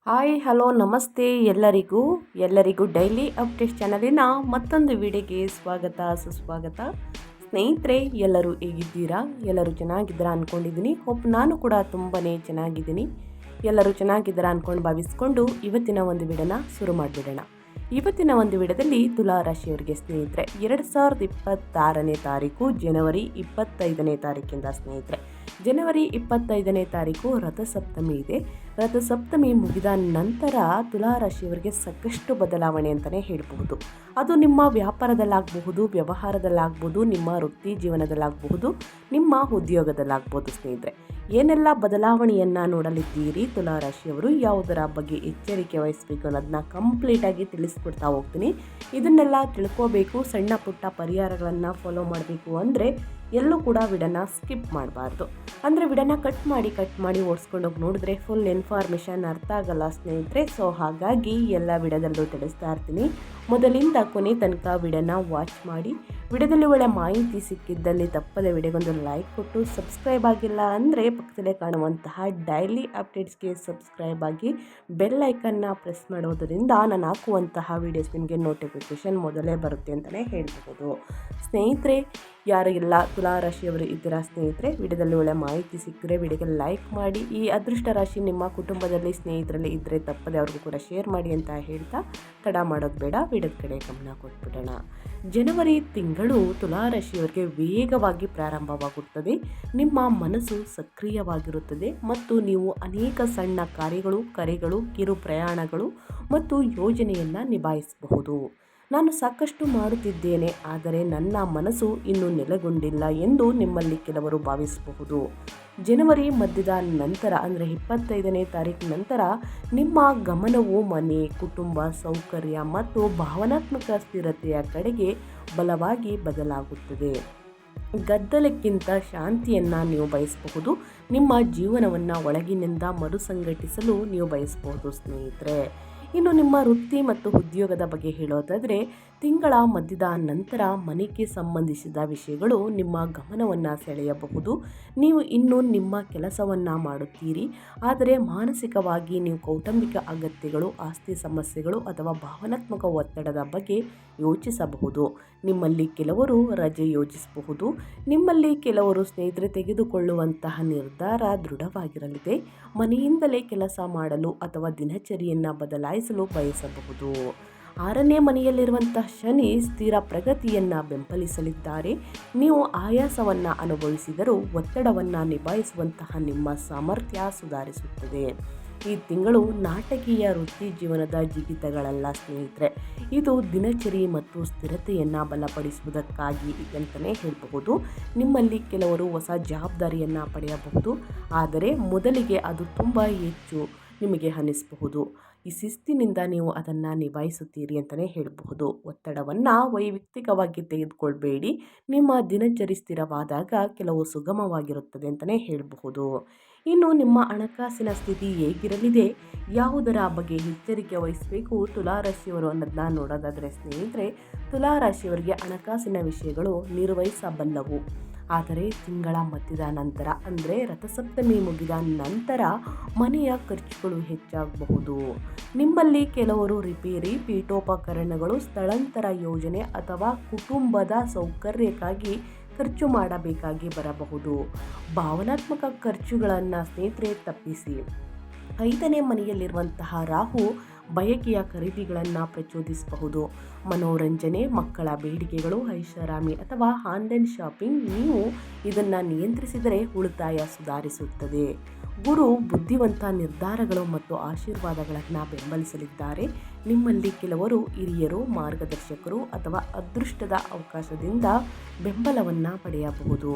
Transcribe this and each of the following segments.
Hi hello ನಮಸ್ತೆ ಎಲ್ಲರಿಗೂ daily update ಚಾನಲಿನ ಮತ್ತೊಂದು ವಿಡಿಯೋಗೆ ಸ್ವಾಗತ ಸುಸ್ವಾಗತ. ಸ್ನೇಹಿತರೆ, ಎಲ್ಲರೂ ಹೇಗಿದ್ದೀರಾ? ಎಲ್ಲರೂ ಚೆನ್ನಾಗಿದ್ದೀರಾ ಅಂದ್ಕೊಂಡಿದ್ದೀನಿ. ನಾನು ಕೂಡ ತುಂಬಾ ಚೆನ್ನಾಗಿದ್ದೀನಿ. ಎಲ್ಲರೂ ಚೆನ್ನಾಗಿದ್ದೀರಾ ಅಂದ್ಕೊಂಡು ಭಾವಿಸ್ಕೊಂಡು ಇವತ್ತಿನ ಒಂದು ವಿಡಿಯೋನ ಶುರು ಮಾಡಿಬಿಡೋಣ. ಇವತ್ತಿನ ಒಂದು ವಿಡಿಯೋದಲ್ಲಿ ತುಲಾ ರಾಶಿಯವರಿಗೆ ಸ್ನೇಹಿತರೆ 2026ನೇ ತಾರೀಕು ಜನವರಿ 25ನೇ ತಾರೀಕಿಂದ ಸ್ನೇಹಿತರೆ ಜನವರಿ 25ನೇ ತಾರೀಕು ರಥಸಪ್ತಮಿ ಇದೆ. ರಥಸಪ್ತಮಿ ಮುಗಿದ ನಂತರ ತುಲಾ ರಾಶಿಯವರಿಗೆ ಸಾಕಷ್ಟು ಬದಲಾವಣೆ ಅಂತಲೇ ಹೇಳಬಹುದು. ಅದು ನಿಮ್ಮ ವ್ಯಾಪಾರದಲ್ಲಾಗಬಹುದು, ವ್ಯವಹಾರದಲ್ಲಾಗಬಹುದು, ನಿಮ್ಮ ವೃತ್ತಿ ಜೀವನದಲ್ಲಾಗಬಹುದು, ನಿಮ್ಮ ಉದ್ಯೋಗದಲ್ಲಾಗಬಹುದು. ಸ್ನೇಹಿತರೆ, ಏನೆಲ್ಲ ಬದಲಾವಣೆಯನ್ನು ನೋಡಲಿದ್ದೀರಿ ತುಲಾ ರಾಶಿಯವರು, ಯಾವುದರ ಬಗ್ಗೆ ಎಚ್ಚರಿಕೆ ವಹಿಸಬೇಕು ಅನ್ನೋದನ್ನ ಕಂಪ್ಲೀಟಾಗಿ ತಿಳಿಸ್ಕೊಡ್ತಾ ಹೋಗ್ತೀನಿ. ಇದನ್ನೆಲ್ಲ ತಿಳ್ಕೋಬೇಕು, ಸಣ್ಣ ಪುಟ್ಟ ಪರಿಹಾರಗಳನ್ನು ಫಾಲೋ ಮಾಡಬೇಕು ಅಂದರೆ ಎಲ್ಲೂ ಕೂಡ ವಿಡಿಯೋನ ಸ್ಕಿಪ್ ಮಾಡಬಾರ್ದು. ಅಂದರೆ ವಿಡಿಯೋನ ಕಟ್ ಮಾಡಿ ಓಡಿಸ್ಕೊಂಡೋಗಿ ನೋಡಿದ್ರೆ ಫುಲ್ ಇನ್ಫಾರ್ಮೇಷನ್ ಅರ್ಥ ಆಗಲ್ಲ ಸ್ನೇಹಿತರೆ. ಸೊ ಹಾಗಾಗಿ ಎಲ್ಲ ವಿಡಿಯೋದಲ್ಲೂ ತಿಳಿಸ್ತಾ ಇರ್ತೀನಿ. ಮೊದಲಿಂದ ಕೊನೆ ತನಕ ವಿಡಿಯೋನ ವಾಚ್ ಮಾಡಿ. ವಿಡಿಯೋದಲ್ಲಿ ಒಳ್ಳೆ ಮಾಹಿತಿ ಸಿಕ್ಕಿದ್ದಲ್ಲಿ ತಪ್ಪದೆ ವಿಡಿಯೋಗೊಂದು ಲೈಕ್ ಕೊಟ್ಟು, ಸಬ್ಸ್ಕ್ರೈಬ್ ಆಗಿಲ್ಲ ಅಂದರೆ ಪಕ್ಕದಲ್ಲೇ ಕಾಣುವಂತಹ ಡೈಲಿ ಅಪ್ಡೇಟ್ಸ್ಗೆ ಸಬ್ಸ್ಕ್ರೈಬ್ ಆಗಿ ಬೆಲ್ ಐಕನ್ನ ಪ್ರೆಸ್ ಮಾಡೋದರಿಂದ ನಾನು ಹಾಕುವಂತಹ ವಿಡಿಯೋಸ್ ನಿಮಗೆ ನೋಟಿಫಿಕೇಷನ್ ಮೊದಲೇ ಬರುತ್ತೆ ಅಂತಲೇ ಹೇಳ್ಬೋದು. ಸ್ನೇಹಿತರೆ, ಯಾರಿಗೆಲ್ಲ ತುಲಾ ರಾಶಿಯವರು ಇದ್ದೀರಾ ಸ್ನೇಹಿತರೆ, ವಿಡಿಯೋದಲ್ಲಿ ಒಳ್ಳೆ ಮಾಹಿತಿ ಸಿಕ್ಕರೆ ವಿಡಿಯೋಗೆ ಲೈಕ್ ಮಾಡಿ. ಈ ಅದೃಷ್ಟ ರಾಶಿ ನಿಮ್ಮ ಕುಟುಂಬದಲ್ಲಿ ಸ್ನೇಹಿತರಲ್ಲಿ ಇದ್ದರೆ ತಪ್ಪದೆ ಅವ್ರಿಗೂ ಕೂಡ ಶೇರ್ ಮಾಡಿ ಅಂತ ಹೇಳ್ತಾ ತಡ ಮಾಡೋದು ಬೇಡ, ವಿಡಿಯೋದ ಕಡೆ ಗಮನ ಕೊಟ್ಬಿಡೋಣ. ಜನವರಿ ತಿಂಗಳು ತುಲಾ ರಾಶಿಯವರಿಗೆ ವೇಗವಾಗಿ ಪ್ರಾರಂಭವಾಗುತ್ತದೆ. ನಿಮ್ಮ ಮನಸ್ಸು ಸಕ್ರಿಯವಾಗಿರುತ್ತದೆ ಮತ್ತು ನೀವು ಅನೇಕ ಸಣ್ಣ ಕಾರ್ಯಗಳು, ಕರೆಗಳು, ಕಿರು ಪ್ರಯಾಣಗಳು ಮತ್ತು ಯೋಜನೆಯನ್ನು ನಿಭಾಯಿಸಬಹುದು. ನಾನು ಸಾಕಷ್ಟು ಮಾಡುತ್ತಿದ್ದೇನೆ, ಆದರೆ ನನ್ನ ಮನಸ್ಸು ಇನ್ನೂ ನೆಲೆಗೊಂಡಿಲ್ಲ ಎಂದು ನಿಮ್ಮಲ್ಲಿ ಕೆಲವರು ಭಾವಿಸಬಹುದು. ಜನವರಿ ಮಧ್ಯದ ನಂತರ ಅಂದರೆ 25ನೇ ತಾರೀಕು ನಂತರ ನಿಮ್ಮ ಗಮನವು ಮನೆ, ಕುಟುಂಬ, ಸೌಕರ್ಯ ಮತ್ತು ಭಾವನಾತ್ಮಕ ಸ್ಥಿರತೆಯ ಕಡೆಗೆ ಬಲವಾಗಿ ಬದಲಾಗುತ್ತದೆ. ಗದ್ದಲಕ್ಕಿಂತ ಶಾಂತಿಯನ್ನು ನೀವು ಬಯಸಬಹುದು. ನಿಮ್ಮ ಜೀವನವನ್ನು ಒಳಗಿನಿಂದ ಮರುಸಂಘಟಿಸಲು ನೀವು ಬಯಸಬಹುದು ಸ್ನೇಹಿತರೆ. ಇನ್ನು ನಿಮ್ಮ ವೃತ್ತಿ ಮತ್ತು ಉದ್ಯೋಗದ ಬಗ್ಗೆ ಹೇಳೋದಾದರೆ, ತಿಂಗಳ ಮಧ್ಯದ ನಂತರ ಮನೆಗೆ ಸಂಬಂಧಿಸಿದ ವಿಷಯಗಳು ನಿಮ್ಮ ಗಮನವನ್ನು ಸೆಳೆಯಬಹುದು. ನೀವು ಇನ್ನೂ ನಿಮ್ಮ ಕೆಲಸವನ್ನು ಮಾಡುತ್ತೀರಿ, ಆದರೆ ಮಾನಸಿಕವಾಗಿ ನೀವು ಕೌಟುಂಬಿಕ ಅಗತ್ಯಗಳು, ಆಸ್ತಿ ಸಮಸ್ಯೆಗಳು ಅಥವಾ ಭಾವನಾತ್ಮಕ ಒತ್ತಡದ ಬಗ್ಗೆ ಯೋಚಿಸಬಹುದು. ನಿಮ್ಮಲ್ಲಿ ಕೆಲವರು ರಜೆ ಯೋಜಿಸಬಹುದು. ನಿಮ್ಮಲ್ಲಿ ಕೆಲವರು ಸ್ನೇಹಿತರೆ ತೆಗೆದುಕೊಳ್ಳುವಂತಹ ನಿರ್ಧಾರ ದೃಢವಾಗಿರಲಿದೆ. ಮನೆಯಿಂದಲೇ ಕೆಲಸ ಮಾಡಲು ಅಥವಾ ದಿನಚರಿಯನ್ನು ಬದಲಾಯಿಸಲು ಬಯಸಬಹುದು. 6ನೇ ಮನೆಯಲ್ಲಿರುವಂತಹ ಶನಿ ಸ್ಥಿರ ಪ್ರಗತಿಯನ್ನು ಬೆಂಬಲಿಸಲಿದ್ದಾರೆ. ನೀವು ಆಯಾಸವನ್ನು ಅನುಭವಿಸಿದರೂ ಒತ್ತಡವನ್ನು ನಿಭಾಯಿಸುವಂತಹ ನಿಮ್ಮ ಸಾಮರ್ಥ್ಯ ಸುಧಾರಿಸುತ್ತದೆ. ಈ ತಿಂಗಳು ನಾಟಕೀಯ ವೃತ್ತಿ ಜೀವನದ ಜಿಗಿತಗಳಲ್ಲ ಸ್ನೇಹಿತರೆ, ಇದು ದಿನಚರಿ ಮತ್ತು ಸ್ಥಿರತೆಯನ್ನು ಬಲಪಡಿಸುವುದಕ್ಕಾಗಿ ಅಂತಲೇ ಹೇಳಬಹುದು. ನಿಮ್ಮಲ್ಲಿ ಕೆಲವರು ಹೊಸ ಜವಾಬ್ದಾರಿಯನ್ನು ಪಡೆಯಬಹುದು, ಆದರೆ ಮೊದಲಿಗೆ ಅದು ತುಂಬ ಹೆಚ್ಚು ನಿಮಗೆ ಅನಿಸಬಹುದು. ಈ ಶಿಸ್ತಿನಿಂದ ನೀವು ಅದನ್ನು ನಿಭಾಯಿಸುತ್ತೀರಿ ಅಂತಲೇ ಹೇಳಬಹುದು. ಒತ್ತಡವನ್ನು ವೈಯಕ್ತಿಕವಾಗಿ ತೆಗೆದುಕೊಳ್ಬೇಡಿ. ನಿಮ್ಮ ದಿನಚರಿ ಸ್ಥಿರವಾದಾಗ ಕೆಲವು ಸುಗಮವಾಗಿರುತ್ತದೆ ಅಂತಲೇ ಹೇಳಬಹುದು. ಇನ್ನು ನಿಮ್ಮ ಹಣಕಾಸಿನ ಸ್ಥಿತಿ ಹೇಗಿರಲಿದೆ, ಯಾವುದರ ಬಗ್ಗೆ ಎಚ್ಚರಿಕೆ ವಹಿಸಬೇಕು ತುಲಾ ರಾಶಿಯವರು ಅನ್ನೋದನ್ನ ನೋಡೋದಾದರೆ ಸ್ನೇಹಿತರೆ, ತುಲಾ ರಾಶಿಯವರಿಗೆ ಹಣಕಾಸಿನ ವಿಷಯಗಳು ನಿರ್ವಹಿಸಬಲ್ಲವು. ಆದರೆ ತಿಂಗಳ ಮಧ್ಯದ ನಂತರ ಅಂದರೆ ರಥಸಪ್ತಮಿ ಮುಗಿದ ನಂತರ ಮನೆಯ ಖರ್ಚುಗಳು ಹೆಚ್ಚಾಗಬಹುದು. ನಿಮ್ಮಲ್ಲಿ ಕೆಲವರು ರಿಪೇರಿ, ಪೀಠೋಪಕರಣಗಳು, ಸ್ಥಳಾಂತರ ಯೋಜನೆ ಅಥವಾ ಕುಟುಂಬದ ಸೌಕರ್ಯಕ್ಕಾಗಿ ಖರ್ಚು ಮಾಡಬೇಕಾಗಿ ಬರಬಹುದು. ಭಾವನಾತ್ಮಕ ಖರ್ಚುಗಳನ್ನು ಸ್ನೇಹಿತರೆ ತಪ್ಪಿಸಿ. 5ನೇ ಮನೆಯಲ್ಲಿರುವಂತಹ ರಾಹು ಬಯಕೆಯ ಖರೀದಿಗಳನ್ನು ಪ್ರಚೋದಿಸಬಹುದು. ಮನೋರಂಜನೆ, ಮಕ್ಕಳ ಬೇಡಿಕೆಗಳು, ಐಷಾರಾಮಿ ಅಥವಾ ಆನ್ಲೈನ್ ಶಾಪಿಂಗ್, ನೀವು ಇದನ್ನು ನಿಯಂತ್ರಿಸಿದರೆ ಉಳಿತಾಯ ಸುಧಾರಿಸುತ್ತದೆ. ಗುರು ಬುದ್ಧಿವಂತ ನಿರ್ಧಾರಗಳು ಮತ್ತು ಆಶೀರ್ವಾದಗಳನ್ನು ಬೆಂಬಲಿಸಲಿದ್ದಾರೆ. ನಿಮ್ಮಲ್ಲಿ ಕೆಲವರು ಹಿರಿಯರು, ಮಾರ್ಗದರ್ಶಕರು ಅಥವಾ ಅದೃಷ್ಟದ ಅವಕಾಶದಿಂದ ಬೆಂಬಲವನ್ನು ಪಡೆಯಬಹುದು.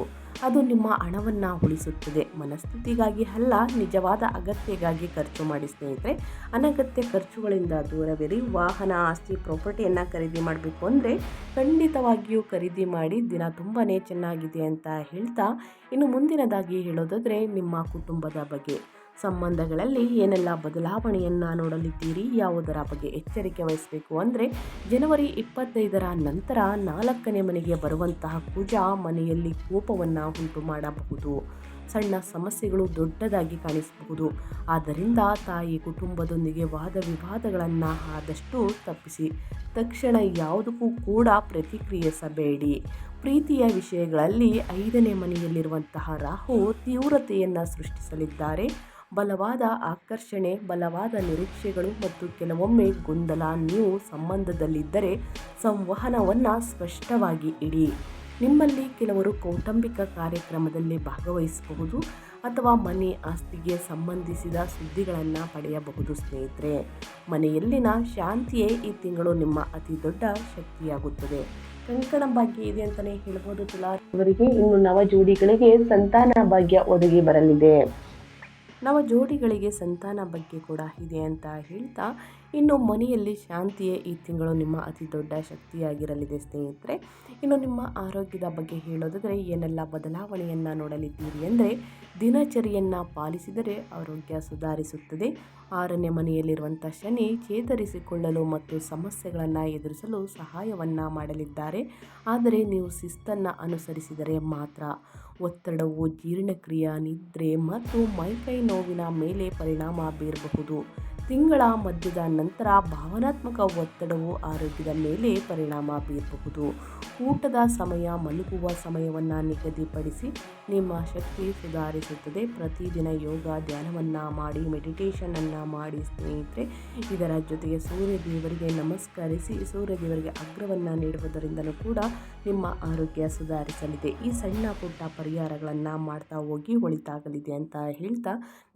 ಅದು ನಿಮ್ಮ ಹಣವನ್ನು ಉಳಿಸುತ್ತದೆ. ಮನಸ್ಥಿತಿಗಾಗಿ ಅಲ್ಲ, ನಿಜವಾದ ಅಗತ್ಯಕ್ಕಾಗಿ ಖರ್ಚು ಮಾಡಿ ಸ್ನೇಹಿತರೆ. ಅನಗತ್ಯ ಖರ್ಚುಗಳಿಂದ ದೂರವಿರಿ. ವಾಹನ, ಆಸ್ತಿ, ಪ್ರಾಪರ್ಟಿಯನ್ನು ಖರೀದಿ ಮಾಡಬೇಕು ಅಂದರೆ ಖಂಡಿತವಾಗಿಯೂ ಖರೀದಿ ಮಾಡಿ. ದಿನ ತುಂಬಾ ಚೆನ್ನಾಗಿದೆ ಅಂತ ಹೇಳ್ತಾ, ಇನ್ನು ಮುಂದಿನದಾಗಿ ಹೇಳೋದಾದರೆ ನಿಮ್ಮ ಕುಟುಂಬದ ಬಗ್ಗೆ, ಸಂಬಂಧಗಳಲ್ಲಿ ಏನೆಲ್ಲ ಬದಲಾವಣೆಯನ್ನು ನೋಡಲಿದ್ದೀರಿ, ಯಾವುದರ ಬಗ್ಗೆ ಎಚ್ಚರಿಕೆ ವಹಿಸಬೇಕು ಅಂದರೆ, ಜನವರಿ 25ರ ನಂತರ 4ನೇ ಮನೆಗೆ ಬರುವಂತಹ ಕುಜ ಮನೆಯಲ್ಲಿ ಕೋಪವನ್ನು ಉಂಟು ಮಾಡಬಹುದು. ಸಣ್ಣ ಸಮಸ್ಯೆಗಳು ದೊಡ್ಡದಾಗಿ ಕಾಣಿಸಬಹುದು. ಆದ್ದರಿಂದ ತಾಯಿ ಕುಟುಂಬದೊಂದಿಗೆ ವಾದ ವಿವಾದಗಳನ್ನು ಆದಷ್ಟು ತಪ್ಪಿಸಿ. ತಕ್ಷಣ ಯಾವುದಕ್ಕೂ ಕೂಡ ಪ್ರತಿಕ್ರಿಯಿಸಬೇಡಿ. ಪ್ರೀತಿಯ ವಿಷಯಗಳಲ್ಲಿ 5ನೇ ಮನೆಯಲ್ಲಿರುವಂತಹ ರಾಹು ತೀವ್ರತೆಯನ್ನು ಸೃಷ್ಟಿಸಲಿದ್ದಾರೆ. ಬಲವಾದ ಆಕರ್ಷಣೆ, ಬಲವಾದ ನಿರೀಕ್ಷೆಗಳು ಮತ್ತು ಕೆಲವೊಮ್ಮೆ ಗೊಂದಲ. ನೀವು ಸಂಬಂಧದಲ್ಲಿದ್ದರೆ ಸಂವಹನವನ್ನು ಸ್ಪಷ್ಟವಾಗಿ ಇಡಿ. ನಿಮ್ಮಲ್ಲಿ ಕೆಲವರು ಕೌಟುಂಬಿಕ ಕಾರ್ಯಕ್ರಮದಲ್ಲಿ ಭಾಗವಹಿಸಬಹುದು ಅಥವಾ ಮನೆ ಆಸ್ತಿಗೆ ಸಂಬಂಧಿಸಿದ ಸುದ್ದಿಗಳನ್ನು ಪಡೆಯಬಹುದು. ಸ್ನೇಹಿತರೆ, ಮನೆಯಲ್ಲಿನ ಶಾಂತಿಯೇ ಈ ತಿಂಗಳು ನಿಮ್ಮ ಅತಿ ದೊಡ್ಡ ಶಕ್ತಿಯಾಗುತ್ತದೆ. ಕಂಕಣ ಭಾಗ್ಯ ಇದೆ ಅಂತಲೇ ಹೇಳ್ಬೋದು. ತುಲಾರವರಿಗೆ ಇನ್ನು ನವ ಜೋಡಿಗಳಿಗೆ ಸಂತಾನ ಭಾಗ್ಯ ಒದಗಿ ಬರಲಿದೆ. ನವ ಜೋಡಿಗಳಿಗೆ ಸಂತಾನ ಬಗ್ಗೆ ಕೂಡ ಇದೆ ಅಂತ ಹೇಳ್ತಾ, ಇನ್ನು ಮನೆಯಲ್ಲಿ ಶಾಂತಿಯೇ ಈ ತಿಂಗಳು ನಿಮ್ಮ ಅತಿ ದೊಡ್ಡ ಶಕ್ತಿಯಾಗಿರಲಿದೆ. ಸ್ನೇಹಿತರೆ, ಇನ್ನು ನಿಮ್ಮ ಆರೋಗ್ಯದ ಬಗ್ಗೆ ಹೇಳೋದಾದರೆ ಏನೆಲ್ಲ ಬದಲಾವಣೆಯನ್ನು ನೋಡಲಿದ್ದೀರಿ ಅಂದರೆ, ದಿನಚರಿಯನ್ನು ಪಾಲಿಸಿದರೆ ಆರೋಗ್ಯ ಸುಧಾರಿಸುತ್ತದೆ. 6ನೇ ಮನೆಯಲ್ಲಿರುವಂಥ ಶನಿ ಚೇತರಿಸಿಕೊಳ್ಳಲು ಮತ್ತು ಸಮಸ್ಯೆಗಳನ್ನು ಎದುರಿಸಲು ಸಹಾಯವನ್ನು ಮಾಡಲಿದ್ದಾರೆ. ಆದರೆ ನೀವು ಶಿಸ್ತನ್ನು ಅನುಸರಿಸಿದರೆ ಮಾತ್ರ. ಒತ್ತಡವು ಜೀರ್ಣಕ್ರಿಯೆ, ನಿದ್ರೆ ಮತ್ತು ಮೈಕೈ ನೋವಿನ ಮೇಲೆ ಪರಿಣಾಮ ಬೀರಬಹುದು. ತಿಂಗಳ ಮಧ್ಯದ ನಂತರ ಭಾವನಾತ್ಮಕ ಒತ್ತಡವು ಆರೋಗ್ಯದ ಮೇಲೆ ಪರಿಣಾಮ ಬೀರಬಹುದು. ಊಟದ ಸಮಯ, ಮಲಗುವ ಸಮಯವನ್ನು ನಿಗದಿಪಡಿಸಿ. ನಿಮ್ಮ ಶಕ್ತಿ ಸುಧಾರಿಸುತ್ತದೆ. ಪ್ರತಿದಿನ ಯೋಗ, ಧ್ಯಾನವನ್ನು ಮಾಡಿ, ಮೆಡಿಟೇಷನನ್ನು ಮಾಡಿ ಸ್ನೇಹಿತರೆ. ಇದರ ಜೊತೆಗೆ ಸೂರ್ಯದೇವರಿಗೆ ನಮಸ್ಕರಿಸಿ, ಸೂರ್ಯದೇವರಿಗೆ ಅಗ್ರವನ್ನು ನೀಡುವುದರಿಂದಲೂ ಕೂಡ ನಿಮ್ಮ ಆರೋಗ್ಯ ಸುಧಾರಿಸಲಿದೆ. ಈ ಸಣ್ಣ ಪುಟ್ಟ ಪರಿಹಾರಗಳನ್ನು ಮಾಡ್ತಾ ಹೋಗಿ ಒಳಿತಾಗಲಿದೆ ಅಂತ ಹೇಳ್ತಾ,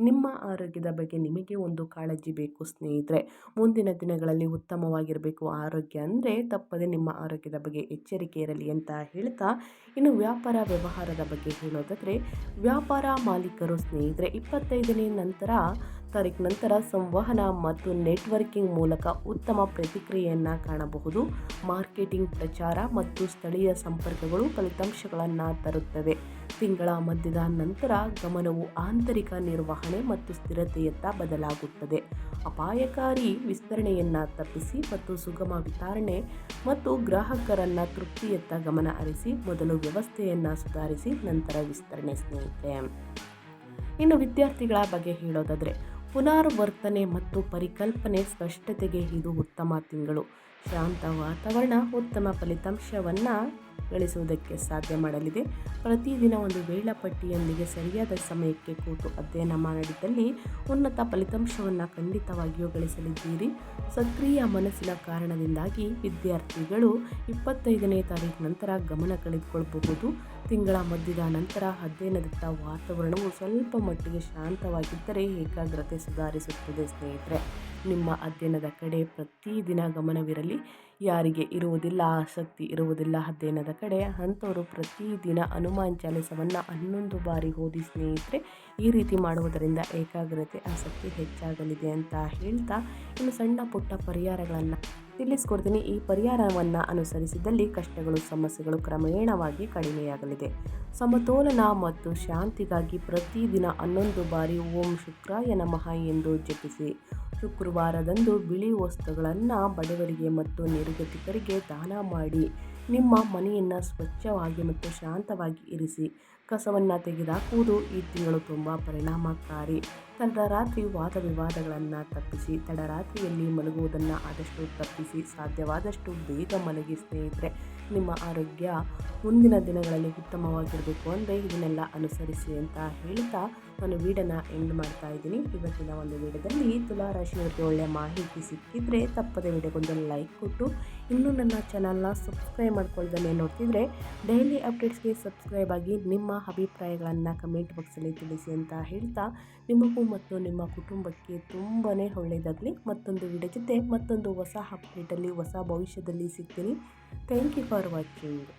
ನಿಮ್ಮ ಆರೋಗ್ಯದ ಬಗ್ಗೆ ನಿಮಗೆ ಒಂದು ಕಾಳಜಿ ಬೇಕು ಸ್ನೇಹಿತರೆ. ಮುಂದಿನ ದಿನಗಳಲ್ಲಿ ಉತ್ತಮವಾಗಿರಬೇಕು ಆರೋಗ್ಯ ಅಂದರೆ ತಪ್ಪದೆ ನಿಮ್ಮ ಆರೋಗ್ಯದ ಬಗ್ಗೆ ಎಚ್ಚರಿಕೆ ಇರಲಿ ಅಂತ ಹೇಳ್ತಾ, ಇನ್ನು ವ್ಯಾಪಾರ ವ್ಯವಹಾರದ ಬಗ್ಗೆ ಹೇಳೋದಾದರೆ, ವ್ಯಾಪಾರ ಮಾಲೀಕರು ಸ್ನೇಹಿತರೆ 25ನೇ ತಾರೀಕು ನಂತರ ಸಂವಹನ ಮತ್ತು ನೆಟ್ವರ್ಕಿಂಗ್ ಮೂಲಕ ಉತ್ತಮ ಪ್ರತಿಕ್ರಿಯೆಯನ್ನು ಕಾಣಬಹುದು. ಮಾರ್ಕೆಟಿಂಗ್, ಪ್ರಚಾರ ಮತ್ತು ಸ್ಥಳೀಯ ಸಂಪರ್ಕಗಳು ಫಲಿತಾಂಶಗಳನ್ನು ತರುತ್ತವೆ. ತಿಂಗಳ ಮಧ್ಯದ ನಂತರ ಗಮನವು ಆಂತರಿಕ ನಿರ್ವಹಣೆ ಮತ್ತು ಸ್ಥಿರತೆಯತ್ತ ಬದಲಾಗುತ್ತದೆ. ಅಪಾಯಕಾರಿ ವಿಸ್ತರಣೆಯನ್ನು ತಪ್ಪಿಸಿ ಮತ್ತು ಸುಗಮ ವಿತರಣೆ ಮತ್ತು ಗ್ರಾಹಕರನ್ನು ತೃಪ್ತಿಯತ್ತ ಗಮನ ಹರಿಸಿ. ಮೊದಲು ವ್ಯವಸ್ಥೆಯನ್ನು ಸುಧಾರಿಸಿ, ನಂತರ ವಿಸ್ತರಣೆ ಸ್ನೇಹಿತರೆ. ಇನ್ನು ವಿದ್ಯಾರ್ಥಿಗಳ ಬಗ್ಗೆ ಹೇಳೋದಾದರೆ, ಪುನರಾವರ್ತನೆ ಮತ್ತು ಪರಿಕಲ್ಪನೆ ಸ್ಪಷ್ಟತೆಗೆ ಇದು ಉತ್ತಮ ತಿಂಗಳು. ಶಾಂತ ವಾತಾವರಣ ಉತ್ತಮ ಫಲಿತಾಂಶವನ್ನು ಗಳಿಸುವುದಕ್ಕೆ ಸಾಧ್ಯ ಮಾಡಲಿದೆ. ಪ್ರತಿದಿನ ಒಂದು ವೇಳಾಪಟ್ಟಿಯೊಂದಿಗೆ ಸರಿಯಾದ ಸಮಯಕ್ಕೆ ಕೂತು ಅಧ್ಯಯನ ಮಾಡಿದಲ್ಲಿ ಉನ್ನತ ಫಲಿತಾಂಶವನ್ನು ಖಂಡಿತವಾಗಿಯೂ ಗಳಿಸಲಿದ್ದೀರಿ. ಸಕ್ರಿಯ ಮನಸ್ಸಿನ ಕಾರಣದಿಂದಾಗಿ ವಿದ್ಯಾರ್ಥಿಗಳು 25ನೇ ತಾರೀಕು ನಂತರ ಗಮನ ಕಳೆದುಕೊಳ್ಳಬಹುದು. ತಿಂಗಳ ಮಧ್ಯದ ನಂತರ ಅಧ್ಯಯನದತ್ತ ವಾತಾವರಣವು ಸ್ವಲ್ಪ ಮಟ್ಟಿಗೆ ಶಾಂತವಾಗಿದ್ದರೆ ಏಕಾಗ್ರತೆ ಸುಧಾರಿಸುತ್ತದೆ ಸ್ನೇಹಿತರೆ. ನಿಮ್ಮ ಅಧ್ಯಯನದ ಕಡೆ ಪ್ರತಿದಿನ ಗಮನವಿರಲಿ. ಯಾರಿಗೆ ಇರುವುದಿಲ್ಲ, ಆಸಕ್ತಿ ಇರುವುದಿಲ್ಲ ಅಧ್ಯಯನದ ಕಡೆ, ಅಂಥವರು ಪ್ರತಿದಿನ ಹನುಮಾನ್ ಚಾಲಿಸವನ್ನು 11 ಬಾರಿ ಓದಿ ಸ್ನೇಹಿತರೆ. ಈ ರೀತಿ ಮಾಡುವುದರಿಂದ ಏಕಾಗ್ರತೆ, ಆಸಕ್ತಿ ಹೆಚ್ಚಾಗಲಿದೆ ಅಂತ ಹೇಳ್ತಾ, ಇನ್ನು ಸಣ್ಣ ಪುಟ್ಟ ಪರಿಹಾರಗಳನ್ನು ತಿಳಿಸ್ಕೊಡ್ತೀನಿ. ಈ ಪರಿಹಾರವನ್ನು ಅನುಸರಿಸಿದಲ್ಲಿ ಕಷ್ಟಗಳು, ಸಮಸ್ಯೆಗಳು ಕ್ರಮೇಣವಾಗಿ ಕಡಿಮೆಯಾಗಲಿದೆ. ಸಮತೋಲನ ಮತ್ತು ಶಾಂತಿಗಾಗಿ ಪ್ರತಿದಿನ 11 ಬಾರಿ ಓಂ ಶುಕ್ರಾಯ ನಮಃ ಎಂದು ಜಪಿಸಿ. ಶುಕ್ರವಾರದಂದು ಬಿಳಿ ವಸ್ತುಗಳನ್ನು ಬಡವರಿಗೆ ಮತ್ತು ನಿರ್ಗತಿಕರಿಗೆ ದಾನ ಮಾಡಿ. ನಿಮ್ಮ ಮನೆಯನ್ನು ಸ್ವಚ್ಛವಾಗಿ ಮತ್ತು ಶಾಂತವಾಗಿ ಇರಿಸಿ. ಕಸವನ್ನು ತೆಗೆದುಹಾಕುವುದು ಈ ತಿಂಗಳು ತುಂಬ ಪರಿಣಾಮಕಾರಿ. ತಡರಾತ್ರಿ ವಾದ ವಿವಾದಗಳನ್ನು ತಪ್ಪಿಸಿ. ತಡರಾತ್ರಿಯಲ್ಲಿ ಮಲಗುವುದನ್ನು ಆದಷ್ಟು ತಪ್ಪಿಸಿ. ಸಾಧ್ಯವಾದಷ್ಟು ಬೇಗ ಮಲಗಿ ಸ್ನೇಹಿತರೆ. ನಿಮ್ಮ ಆರೋಗ್ಯ ಮುಂದಿನ ದಿನಗಳಲ್ಲಿ ಉತ್ತಮವಾಗಿರಬೇಕು ಅಂದರೆ ಇದನ್ನೆಲ್ಲ ಅನುಸರಿಸಿ ಅಂತ ಹೇಳ್ತಾ ನಾನು ವಿಡಿಯೋನ ಎಂಡ್ ಮಾಡ್ತಾ ಇದ್ದೀನಿ. ಇವತ್ತಿನ ಒಂದು ವಿಡಿಯೋದಲ್ಲಿ ತುಲಾ ರಾಶಿಯವರಿಗೆ ಒಳ್ಳೆಯ ಮಾಹಿತಿ ಸಿಕ್ಕಿದ್ರೆ ತಪ್ಪದೆ ವಿಡಿಯೋಗೊಂದು ಲೈಕ್ ಕೊಟ್ಟು, ಇನ್ನೂ ನನ್ನ ಚಾನಲ್ನ ಸಬ್ಸ್ಕ್ರೈಬ್ ಮಾಡ್ಕೊಳ್ದೇ ನೋಡ್ತಿದ್ರೆ ಡೈಲಿ ಅಪ್ಡೇಟ್ಸ್ಗೆ ಸಬ್ಸ್ಕ್ರೈಬ್ ಆಗಿ ನಿಮ್ಮ ಅಭಿಪ್ರಾಯಗಳನ್ನು ಕಮೆಂಟ್ ಬಾಕ್ಸಲ್ಲಿ ತಿಳಿಸಿ ಅಂತ ಹೇಳ್ತಾ, ನಿಮಗೂ ಮತ್ತು ನಿಮ್ಮ ಕುಟುಂಬಕ್ಕೆ ತುಂಬಾ ಒಳ್ಳೆಯದಾಗಲಿ. ಮತ್ತೊಂದು ವಿಡಿಯೋ ಜೊತೆ ಮತ್ತೊಂದು ಹೊಸ ಅಪ್ಡೇಟಲ್ಲಿ, ಹೊಸ ಭವಿಷ್ಯದಲ್ಲಿ ಸಿಗ್ತೀನಿ. Thank you for watching.